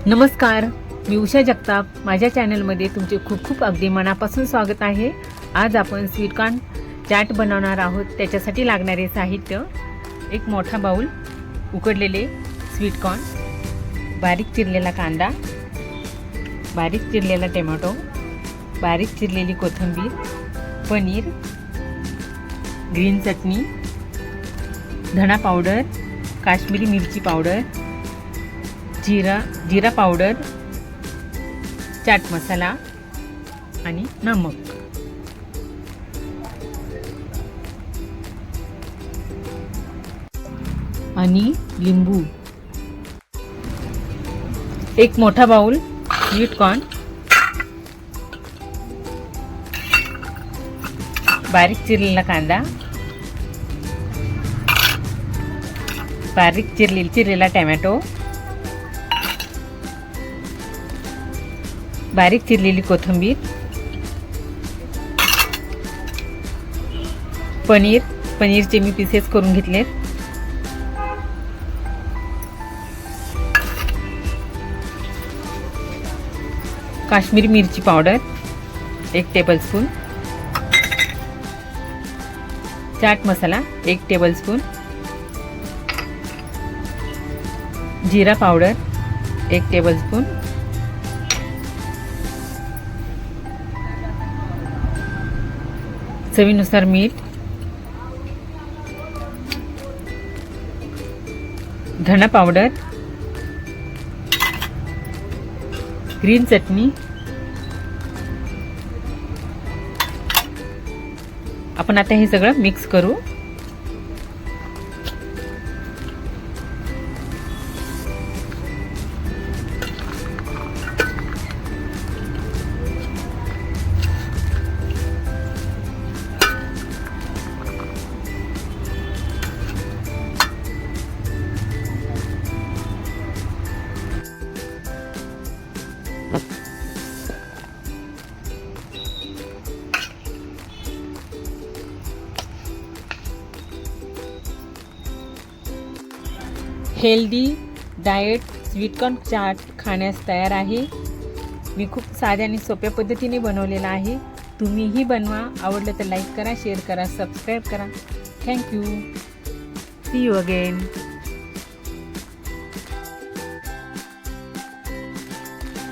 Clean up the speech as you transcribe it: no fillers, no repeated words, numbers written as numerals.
नमस्कार, मी उषा जगताप. माझ्या चॅनलमध्ये तुमचे खूप खूप अगदी मनापासून स्वागत आहे. आज आपण स्वीटकॉर्न चाट बनवणार आहोत. त्याच्यासाठी लागणारे साहित्य: एक मोठा बाउल उकडलेले स्वीटकॉर्न, बारीक चिरलेला कांदा, बारीक चिरलेला टोमॅटो, बारीक चिरलेली कोथिंबीर, पनीर, ग्रीन चटणी, धना पावडर, काश्मीरी मिरची पावडर, जीरा पावडर, चाट मसाला आणि नमक. आणि लिंबू. एक मोठा बाउल स्वीटकॉर्न, बारीक चिरलेला कांदा, बारीक चिरलेला टोमॅटो, बारीक चिरलेली कोथिंबीर, पनीरचे मी पीसेस करून घेतलेत, काश्मीरी मिरची powder 1 tablespoon, chaat masala 1 tablespoon, जीरा पावडर 1 टेबलस्पून, चवीनुसार मीठ, धना पावडर, ग्रीन चटणी. आपण आता हे सगळं मिक्स करू. हेल्दी डाएट स्वीटकॉर्न चाट खाण्यास तयार आहे. मी खूप साध्या आणि सोप्या पद्धतीने बनवलेला आहे. तुम्हीही बनवा. आवडलं तर लाईक करा, शेअर करा, सबस्क्राईब करा. थँक्यू. See you again.